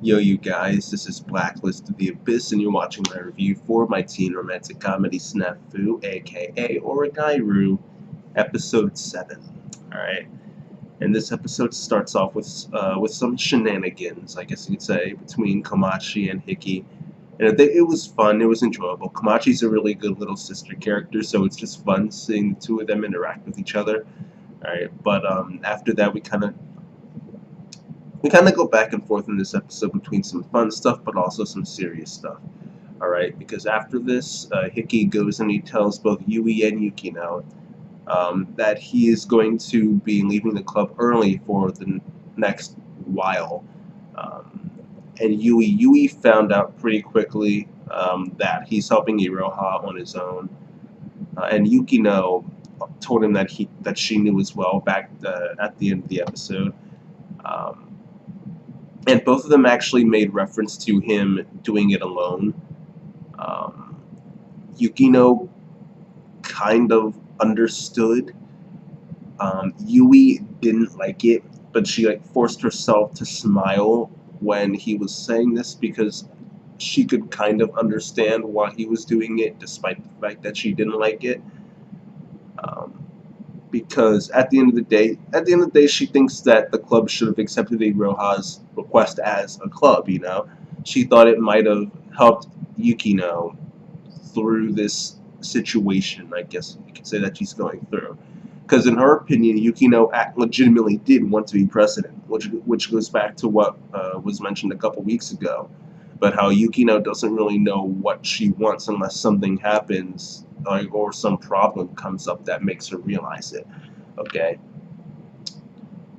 Yo, you guys, this is Blacklist of the Abyss, and you're watching my review for my teen romantic comedy SNAFU, aka Oregairu, episode 7. Alright, and this episode starts off with some shenanigans, I guess you could say, between Komachi and Hiki. And it was fun, it was enjoyable. Komachi's a really good little sister character, so it's just fun seeing the two of them interact with each other. Alright, but after that, we kind of go back and forth in this episode between some fun stuff but also some serious stuff. Alright, because after this, Hiki goes and he tells both Yui and Yukino that he is going to be leaving the club early for the next while. And Yui found out pretty quickly that he's helping Iroha on his own. And Yukino told him that she knew as well back at the end of the episode. And both of them actually made reference to him doing it alone. Yukino kind of understood. Yui didn't like it, but she forced herself to smile when he was saying this because she could kind of understand why he was doing it, despite the fact that she didn't like it. Because at the end of the day, she thinks that the club should have accepted Iroha's request as a club. She thought it might have helped Yukino through this situation. I guess you could say that she's going through. Because in her opinion, Yukino legitimately did want to be president, which goes back to what was mentioned a couple weeks ago, but how Yukino doesn't really know what she wants unless something happens or some problem comes up that makes her realize it. Okay,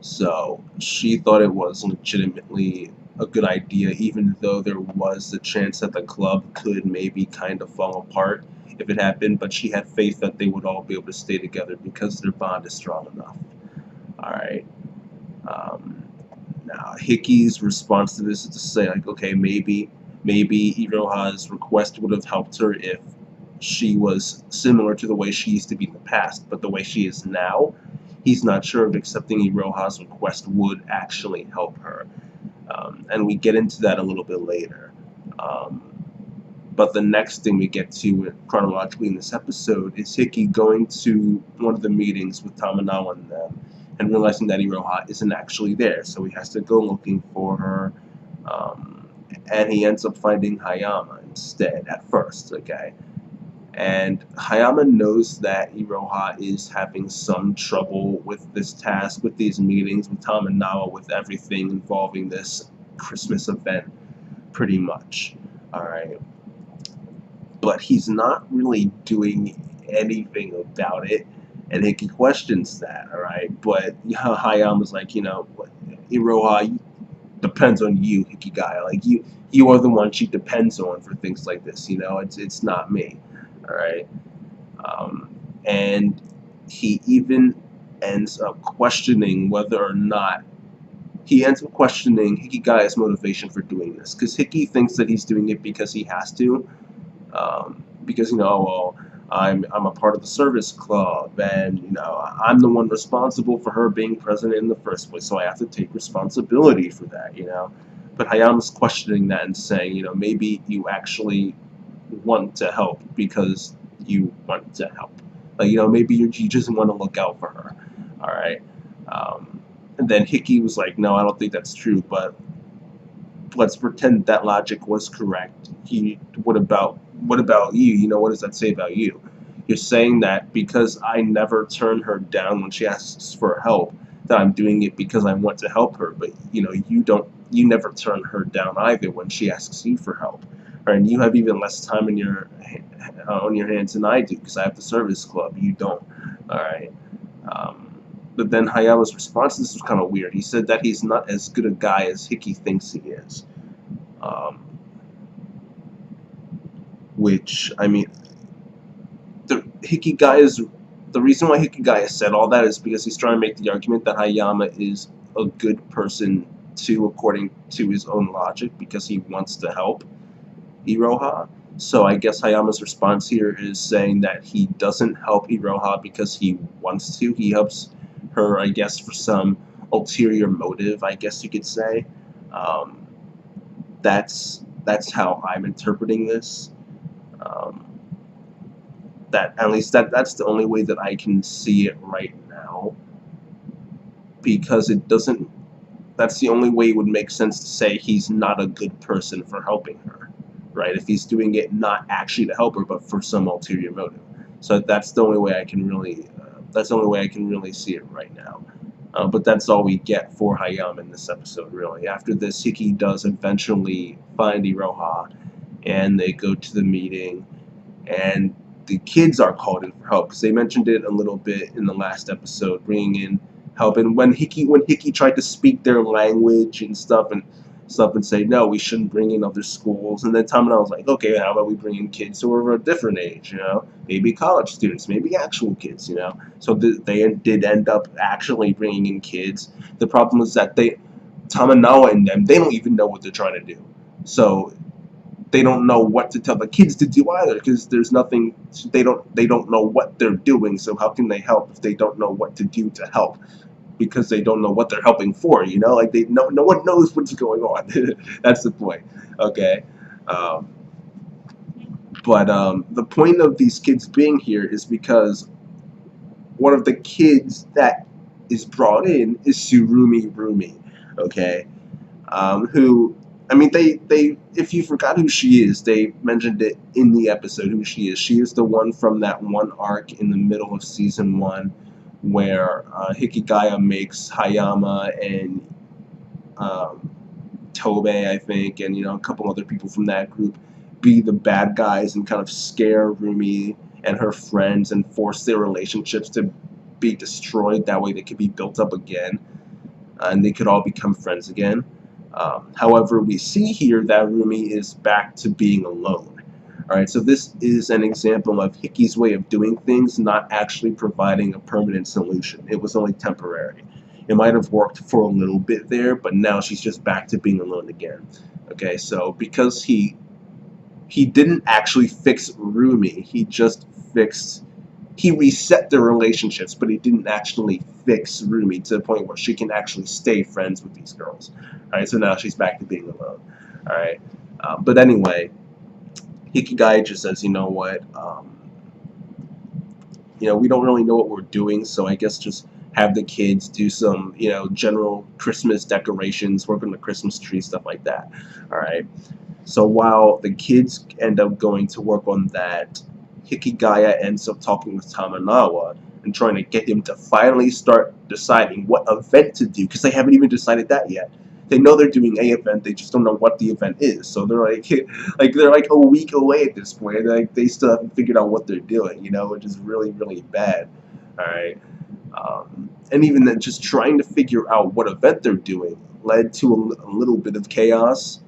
so she thought it was legitimately a good idea, even though there was the chance that the club could maybe kind of fall apart if it happened, but she had faith that they would all be able to stay together because their bond is strong enough. Alright. Now, Hiki's response to this is to say, okay, maybe Iroha's request would have helped her if she was similar to the way she used to be in the past, but the way she is now, he's not sure if accepting Iroha's request would actually help her. And we get into that a little bit later. But the next thing we get to chronologically in this episode is Hiki going to one of the meetings with Tamanawa and them and realizing that Iroha isn't actually there, so he has to go looking for her, and he ends up finding Hayama instead at first, okay? And Hayama knows that Iroha is having some trouble with this task, with these meetings, with Tamanawa, with everything involving this Christmas event, pretty much, alright? But he's not really doing anything about it, and Hiki questions that, alright? But Hayama's like, Iroha depends on you, Hikigai. Like, you are the one she depends on for things like this, it's not me, alright? And he even ends up questioning whether or not Hikigai's motivation for doing this, because Hiki thinks that he's doing it because he has to, because well, I'm a part of the service club, and I'm the one responsible for her being president in the first place, so I have to take responsibility for that, But Hayama's questioning that and saying, maybe you actually want to help because you want to help. Maybe you just want to look out for her. Alright? And then Hiki was like, no, I don't think that's true, but let's pretend that logic was correct. What about you? What does that say about you? You're saying that because I never turn her down when she asks for help, that I'm doing it because I want to help her, but you never turn her down either when she asks you for help. Right? And you have even less time on your hands than I do because I have the service club. You don't. Alright. But then Hayama's response to this was kind of weird. He said that he's not as good a guy as Hiki thinks he is. Which, I mean, the reason why Hikigai has said all that is because he's trying to make the argument that Hayama is a good person too, according to his own logic, because he wants to help Iroha. So I guess Hayama's response here is saying that he doesn't help Iroha because he wants to. He helps her, I guess, for some ulterior motive, I guess you could say. That's how I'm interpreting this. Um, that at least that's the only way that I can see it right now, because it doesn't. That's the only way it would make sense to say he's not a good person for helping her, right? If he's doing it not actually to help her, but for some ulterior motive. So that's the only way I can really. That's the only way I can really see it right now. But that's all we get for Hayam in this episode, really. After this, Hiki does eventually find Iroha, and they go to the meeting, and the kids are called in for help, because they mentioned it a little bit in the last episode, bringing in help. And when Hiki tried to speak their language and stuff and say, no, we shouldn't bring in other schools, and then Tamina was like, okay, how about we bring in kids who are of a different age, maybe college students, maybe actual kids, so they did end up actually bringing in kids. The problem is that Taminawa and them, they don't even know what they're trying to do, so they don't know what to tell the kids to do either, because there's nothing. They don't know what they're doing. So how can they help if they don't know what to do to help? Because they don't know what they're helping for. Like no one knows what's going on. That's the point. Okay. Um, but the point of these kids being here is because one of the kids that is brought in is Surumi Rumi. Okay. Who, I mean, they if you forgot who she is, they mentioned it in the episode who she is. She is the one from that one arc in the middle of season 1 where Hikigaya makes Hayama and Tobe, I think, and a couple other people from that group be the bad guys and kind of scare Rumi and her friends and force their relationships to be destroyed. That way they could be built up again, and they could all become friends again. However, we see here that Rumi is back to being alone. Alright, so this is an example of Hiki's way of doing things not actually providing a permanent solution. It was only temporary. It might have worked for a little bit there, but now she's just back to being alone again. Okay, so because he didn't actually fix Rumi, he reset their relationships, but he didn't actually fix Rumi to the point where she can actually stay friends with these girls. Alright, so now she's back to being alone. Alright, but anyway, Hikigaya just says, you know what, we don't really know what we're doing, so I guess just have the kids do some, general Christmas decorations, work on the Christmas tree, stuff like that. Alright, so while the kids end up going to work on that, Hikigaya ends up talking with Taminawa and trying to get him to finally start deciding what event to do, because they haven't even decided that yet. They know they're doing a event, they just don't know what the event is. So they're they're like a week away at this point. Like they still haven't figured out what they're doing, which is really, really bad. All right, and even then, just trying to figure out what event they're doing led to a little bit of chaos.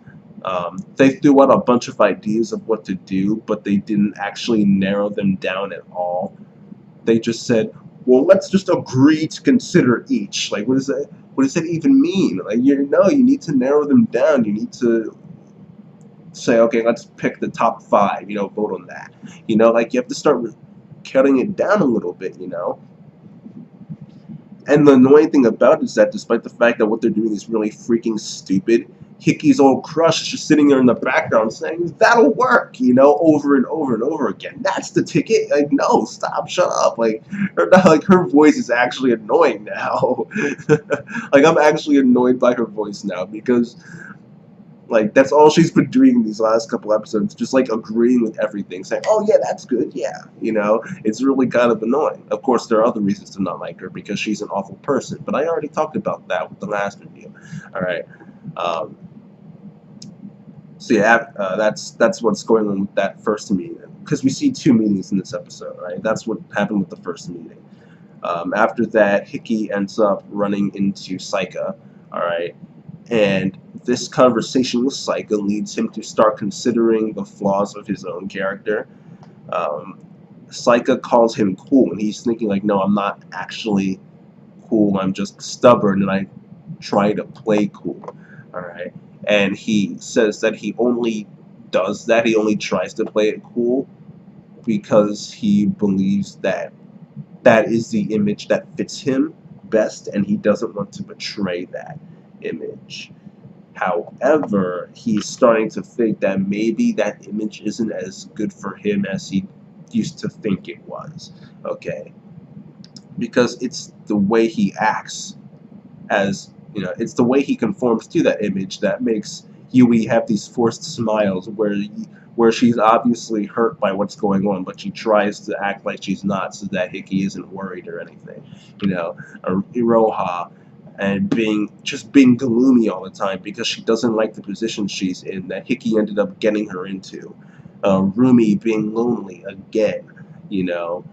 They threw out a bunch of ideas of what to do, but they didn't actually narrow them down at all. They just said, well, let's just agree to consider each. Like, what does that even mean? Like, you need to narrow them down. You need to say, okay, let's pick the top 5, vote on that. Like, you have to start cutting it down a little bit, And the annoying thing about it is that despite the fact that what they're doing is really freaking stupid, Hiki's old crush is just sitting there in the background saying, that'll work, over and over and over again. That's the ticket. Like, no, stop, shut up. Like, her voice is actually annoying now. Like, I'm actually annoyed by her voice now because, like, that's all she's been doing in these last couple episodes, just, like, agreeing with everything, saying, oh, yeah, that's good, yeah, It's really kind of annoying. Of course, there are other reasons to not like her, because she's an awful person, but I already talked about that with the last review. Alright. So yeah, that's what's going on with that first meeting, because we see 2 meetings in this episode, right? That's what happened with the first meeting. After that, Hiki ends up running into Saika, alright? And this conversation with Saika leads him to start considering the flaws of his own character. Saika calls him cool, and he's thinking like, no, I'm not actually cool, I'm just stubborn, and I try to play cool, alright? And he says that he only does that, he only tries to play it cool because he believes that that is the image that fits him best, and he doesn't want to betray that image. However, he's starting to think that maybe that image isn't as good for him as he used to think it was. Okay, because it's the way he acts, as you know, it's the way he conforms to that image that makes Yui have these forced smiles where she's obviously hurt by what's going on, but she tries to act like she's not, so that Hickey isn't worried or anything. You know, or Iroha, and being gloomy all the time because she doesn't like the position she's in that Hickey ended up getting her into. Rumi being lonely again, you know,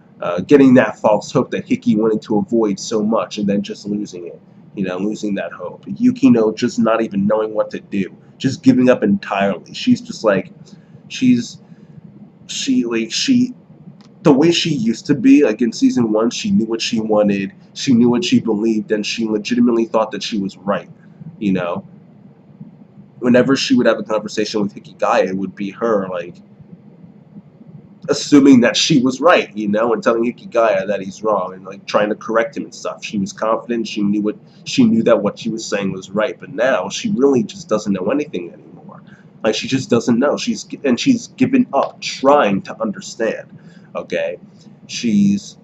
getting that false hope that Hickey wanted to avoid so much and then just losing it, you know, losing that hope. Yukino just not even knowing what to do, just giving up entirely. She's just like, she the way she used to be, like in season 1, she knew what she wanted, she knew what she believed, and she legitimately thought that she was right, you know. Whenever she would have a conversation with Hikigaya, it would be her, like, assuming that she was right, you know, and telling Hikigaya that he's wrong and like trying to correct him and stuff. She was confident, she knew that what she was saying was right, but now she really just doesn't know anything anymore. Like she just doesn't know. She's given up trying to understand. Okay? She's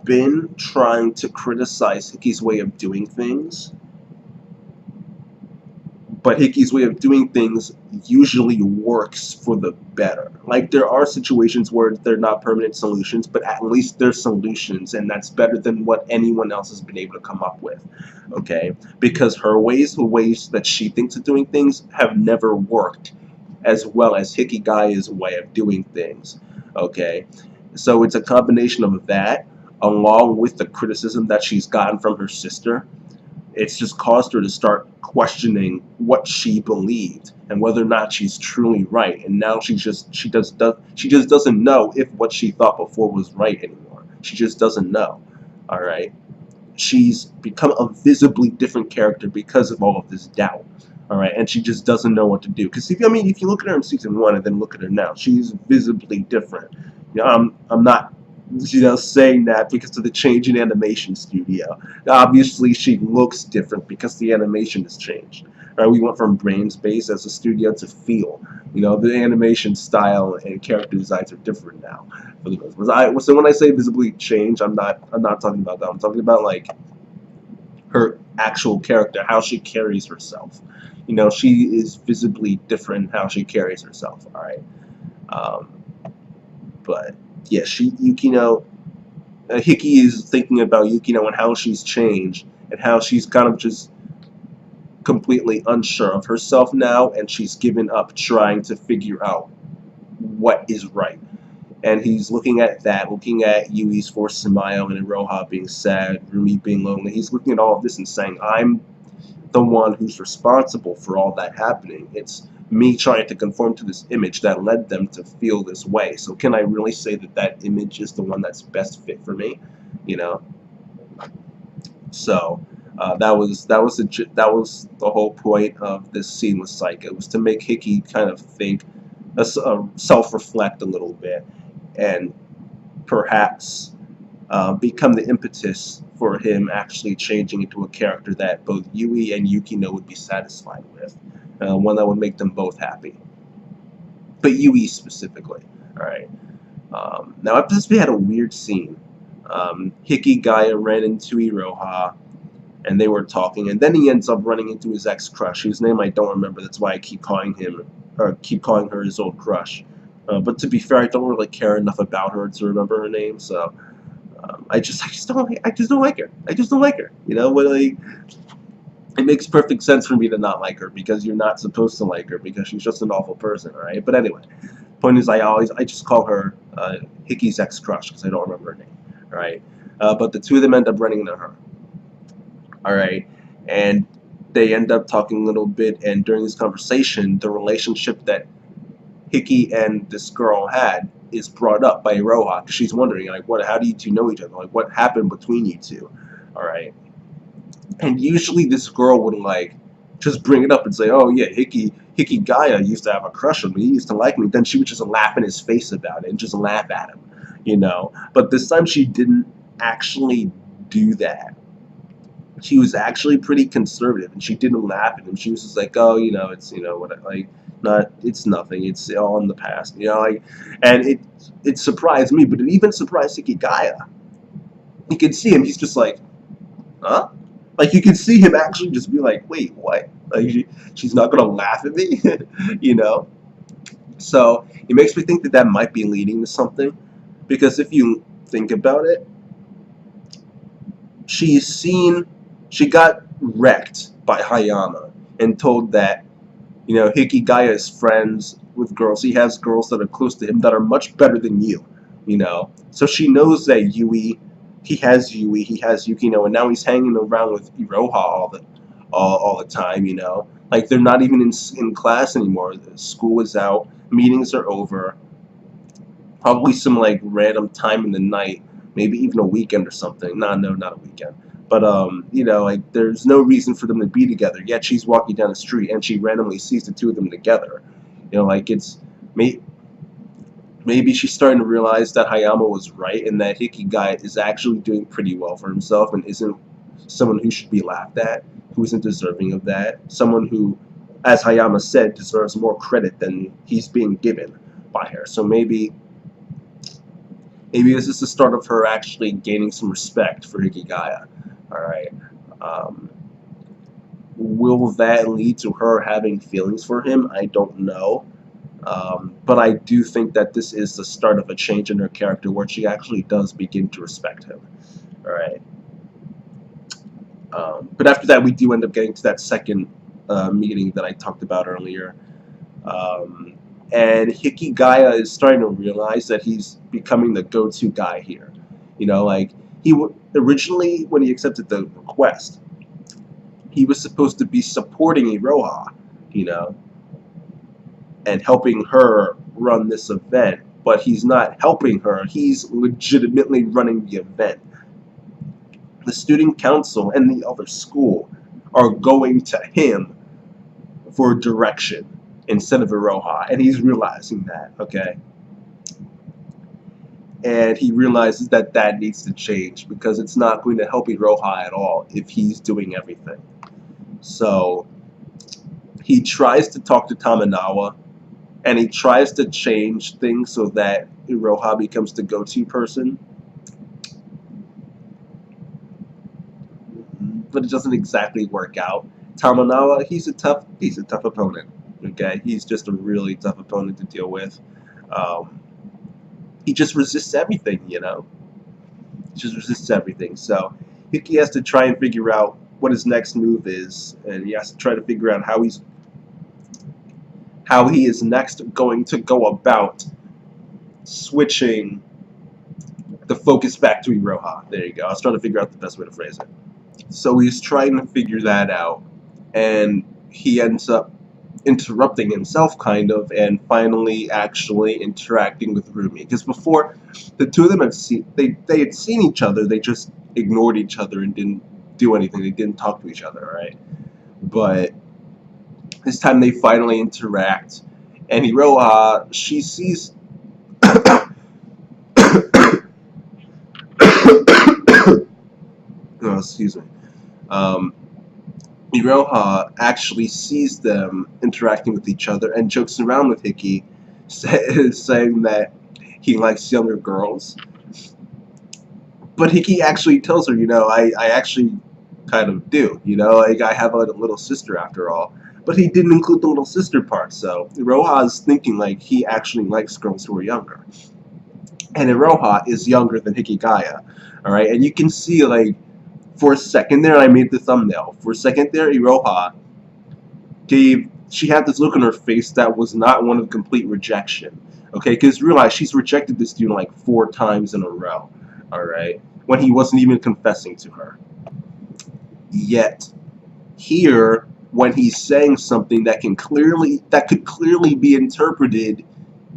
been trying to criticize Hickey's way of doing things, but Hickey's way of doing things usually works for the better. Like, there are situations where they're not permanent solutions, but at least they're solutions, and that's better than what anyone else has been able to come up with, okay? Because her ways, the ways that she thinks of doing things, have never worked as well as Hikigaya's way of doing things, okay? So it's a combination of that, along with the criticism that she's gotten from her sister. It's just caused her to start questioning what she believed and whether or not she's truly right. And now she just doesn't know if what she thought before was right anymore. She just doesn't know. All right. She's become a visibly different character because of all of this doubt. All right, and she just doesn't know what to do. Because if you look at her in season 1 and then look at her now, she's visibly different. You know, I'm not, you know, saying that because of the change in animation studio. Obviously, she looks different because the animation has changed. Right? We went from brain space as a studio to feel. You know, the animation style and character designs are different now. So when I say visibly change, I'm not talking about that. I'm talking about like her actual character, how she carries herself. You know, she is visibly different how she carries herself. All right, but yeah, Yukino, Hickey is thinking about Yukino and how she's changed and how she's kind of just completely unsure of herself now, and she's given up trying to figure out what is right. And he's looking at that, looking at Yui's forced smile and Iroha being sad, Rumi being lonely. He's looking at all of this and saying, I'm the one who's responsible for all that happening. It's me trying to conform to this image that led them to feel this way. So can I really say that that image is the one that's best fit for me? You know. So that was the whole point of this scene with Psyche. It was to make Hickey kind of think, self-reflect a little bit, and perhaps become the impetus for him actually changing into a character that both Yui and Yukino would be satisfied with, one that would make them both happy. But Yui specifically, all right. Now after this, we had a weird scene. Hikigaya ran into Iroha, and they were talking, and then he ends up running into his ex-crush, whose name I don't remember. That's why I keep calling her his old crush. But to be fair, I don't really care enough about her to remember her name, so I just don't like her. I just don't like her. You know, it makes perfect sense for me to not like her, because you're not supposed to like her, because she's just an awful person, all right? But anyway, point is, I just call her Hickey's ex-crush because I don't remember her name, all right? But the two of them end up running into her, all right? And they end up talking a little bit, and during this conversation, the relationship that Hickey and this girl had is brought up by Iroha, because she's wondering, like, how do you two know each other? Like, what happened between you two? All right. And usually this girl would, like, just bring it up and say, oh, yeah, Hikigaya used to have a crush on me. He used to like me. Then she would just laugh in his face about it and just laugh at him, you know. But this time she didn't actually do that. she was actually pretty conservative, and she didn't laugh at him. She was just like, oh, it's, what, like, not, it's nothing, it's all in the past, like, and it surprised me, but it even surprised Hikigaya. You can see him, he's just like, huh? Like, you can see him actually just be like, wait, what? Like, she's not gonna laugh at me, So it makes me think that that might be leading to something, because if you think about it, she got wrecked by Hayama and told that, Hikigaya is friends with girls. He has girls that are close to him that are much better than you. So she knows that he has Yukino, and now he's hanging around with Iroha all the time. Like, they're not even in class anymore. The school is out, meetings are over, probably some, like, random time in the night, maybe even a weekend or something. No, not a weekend. But, like, there's no reason for them to be together. Yet she's walking down the street and she randomly sees the two of them together. Like, it's, maybe she's starting to realize that Hayama was right and that Hikigaya is actually doing pretty well for himself and isn't someone who should be laughed at, who isn't deserving of that. Someone who, as Hayama said, deserves more credit than he's being given by her. So maybe this is the start of her actually gaining some respect for Hikigaya. Alright. Will that lead to her having feelings for him? I don't know. But I do think that this is the start of a change in her character where she actually does begin to respect him. Alright. But after that, we do end up getting to that second meeting that I talked about earlier. And Hikigaya is starting to realize that he's becoming the go-to guy here. Like, originally, when he accepted the request, he was supposed to be supporting Iroha, and helping her run this event, but he's not helping her, he's legitimately running the event. The student council and the other school are going to him for direction instead of Iroha, and he's realizing that, okay? And he realizes that that needs to change because it's not going to help Iroha at all if he's doing everything. So he tries to talk to Tamanawa, and he tries to change things so that Iroha becomes the go-to person. But it doesn't exactly work out. Tamanawa, he's a tough opponent. Okay, he's just a really tough opponent to deal with. He just resists everything, He just resists everything. So Hiki has to try and figure out what his next move is, and he has to try to figure out how he is next going to go about switching the focus back to Iroha. There you go. I was trying to figure out the best way to phrase it. So he's trying to figure that out, and he ends up interrupting himself, kind of, and finally actually interacting with Rumi. Because before, the two of them they had seen each other, they just ignored each other and didn't do anything. They didn't talk to each other, right? But this time they finally interact, and Iroha, she sees oh, excuse me. Iroha actually sees them interacting with each other and jokes around with Hiki, saying that he likes younger girls. But Hiki actually tells her, I actually kind of do, like, I have a little sister after all. But he didn't include the little sister part, so Iroha is thinking like he actually likes girls who are younger. And Iroha is younger than Hikigaya, alright? And you can see, like, for a second there, I made the thumbnail. For a second there, Iroha she had this look on her face that was not one of complete rejection. Okay, because realize she's rejected this dude like 4 times in a row. Alright? When he wasn't even confessing to her. Yet, here, when he's saying something that could clearly be interpreted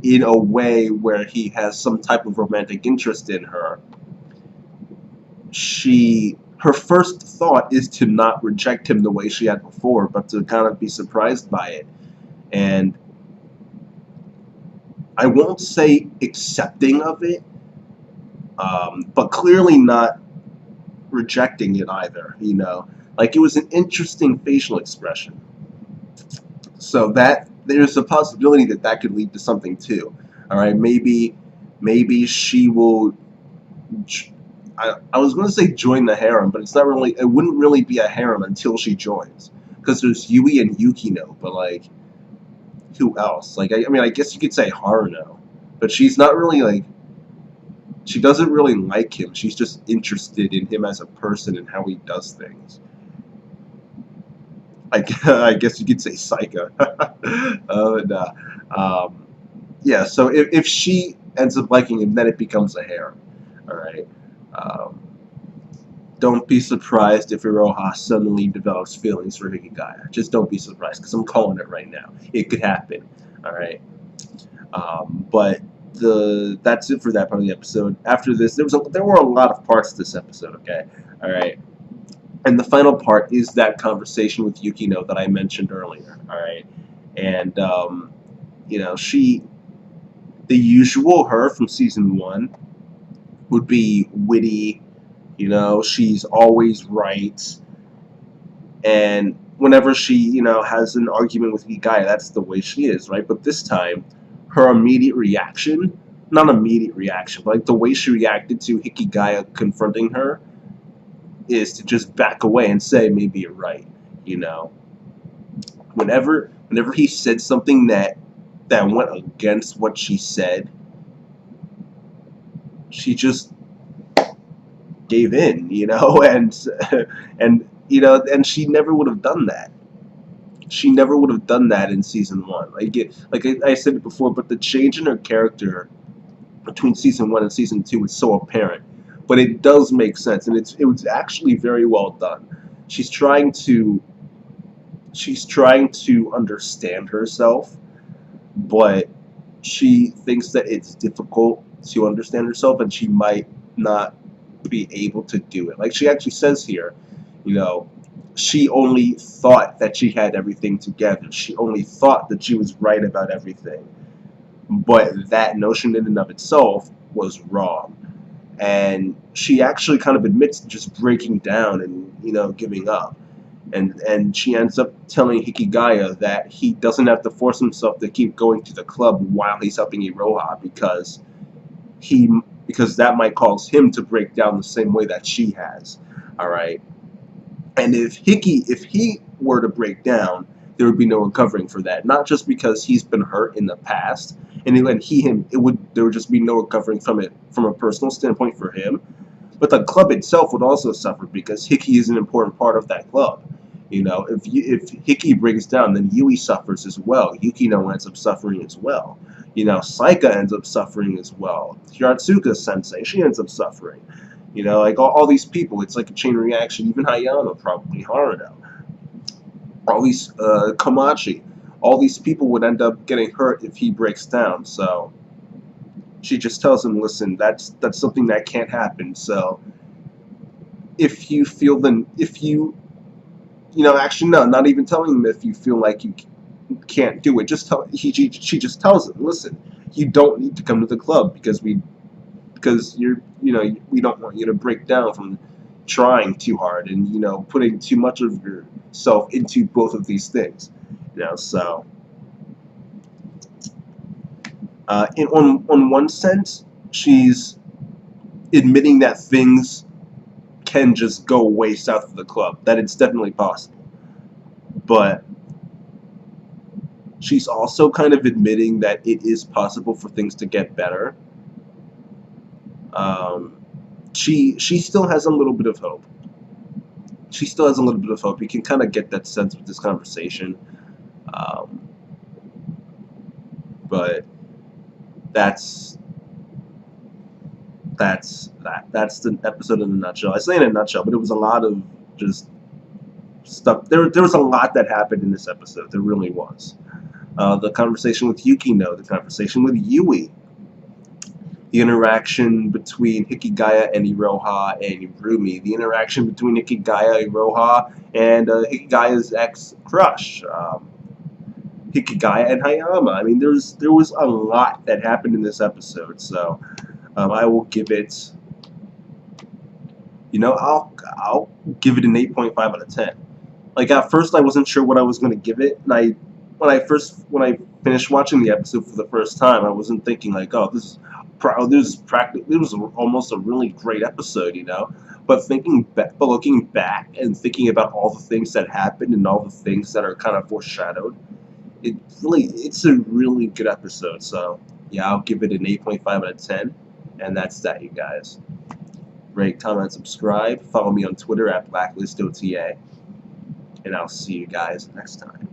in a way where he has some type of romantic interest in her, her first thought is to not reject him the way she had before, but to kind of be surprised by it. And I won't say accepting of it, but clearly not rejecting it either, Like, it was an interesting facial expression. So that there's a possibility that that could lead to something too. All right, maybe she will. I was going to say join the harem, but it's not really. It wouldn't really be a harem until she joins, because there's Yui and Yukino, but like, who else? Like, I mean, I guess you could say Haruno, but she's not really like. She doesn't really like him. She's just interested in him as a person and how he does things. I guess you could say Psycho. Nah. Yeah, so if she ends up liking him, then it becomes a harem. All right. Um, don't be surprised if Iroha suddenly develops feelings for Hikigaya. Just don't be surprised, because I'm calling it right now. It could happen. All right. But that's it for that part of the episode. After this, there were a lot of parts to this episode. Okay. All right. And the final part is that conversation with Yukino that I mentioned earlier. All right. And you know, the usual her from season 1 would be witty. You know, she's always right. And whenever she, you know, has an argument with Hikigaya, that's the way she is, right? But this time, her immediate reaction, not immediate reaction, but like the way she reacted to Hikigaya confronting her, is to just back away and say, maybe you're right, you know. Whenever he said something that went against what she said, she just gave in, you know, and you know, and she never would have done that. She never would have done that in season 1. Like I said it before, but the change in her character between season 1 and season 2 is so apparent. But it does make sense, and it was actually very well done. She's trying to understand herself, but she thinks that it's difficult to understand herself, and she might not be able to do it. Like she actually says here, you know, she only thought that she had everything together. She only thought that she was right about everything. But that notion in and of itself was wrong. And she actually kind of admits to just breaking down and, you know, giving up. And she ends up telling Hikigaya that he doesn't have to force himself to keep going to the club while he's helping Iroha, because that might cause him to break down the same way that she has. All right. And if he were to break down, there would be no recovering for that. Not just because he's been hurt in the past, and there would just be no recovering from it from a personal standpoint for him. But the club itself would also suffer, because Hickey is an important part of that club. You know, if Hickey breaks down, then Yui suffers as well. Yukino ends up suffering as well. You know, Saika ends up suffering as well. Hiratsuka Sensei, she ends up suffering. You know, like all these people, it's like a chain reaction. Even Hayama, probably Haruno, all these Komachi, all these people would end up getting hurt if he breaks down. So she just tells him, listen, that's something that can't happen. So if you feel actually no, not even telling him if you feel like you can't do it. She just tells him, listen, you don't need to come to the club because we don't want you to break down from trying too hard and, you know, putting too much of yourself into both of these things. You know, so on one sense, she's admitting that things can just go way south of the club, that it's definitely possible. But she's also kind of admitting that it is possible for things to get better. She still has a little bit of hope. She still has a little bit of hope. You can kind of get that sense with this conversation. But that's the episode in a nutshell. I say in a nutshell, but it was a lot of just stuff. There was a lot that happened in this episode. There really was. The conversation with Yukino, the conversation with Yui, the interaction between Hikigaya and Iroha and Rumi, the interaction between Hikigaya, Iroha, and Hikigaya's ex-crush, Hikigaya and Hayama. I mean, there was a lot that happened in this episode, so I will give it, You know, I'll give it an 8.5 out of 10. Like at first, I wasn't sure what I was going to give it, and when I finished watching the episode for the first time, I wasn't thinking like, oh, this was almost a really great episode, you know. But looking back and thinking about all the things that happened and all the things that are kind of foreshadowed, it's a really good episode. So yeah, I'll give it an 8.5 out of 10, and that's that, you guys. Rate, comment, subscribe. Follow me on Twitter at BlacklistOTA, and I'll see you guys next time.